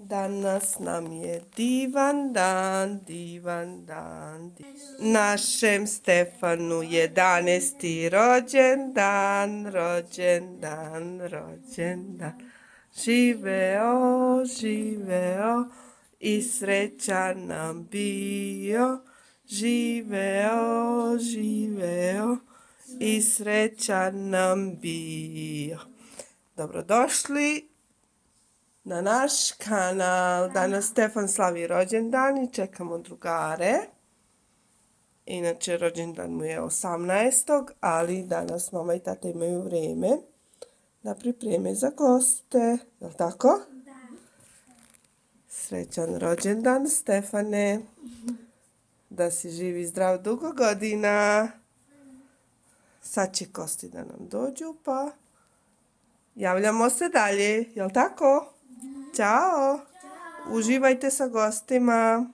Danas nam je divan dan, Našem Stefanu 11. rođendan, rođendan. Živeo, živeo i srećan nam bio. Živeo, živeo i srećan nam bio. Dobrodošli na naš kanal. Danas Stefan slavi rođendan i čekamo drugare. Inače, rođendan mu je 18. ali danas mama i tata imaju vrijeme da pripreme za goste. Jel' tako? Da. Srećan rođendan, Stefane. Da si živ i zdrav dugo godina. Sad će gosti da nam dođu, pa javljamo se dalje. Jel' tako? Ćao! Uživajte sa gostima.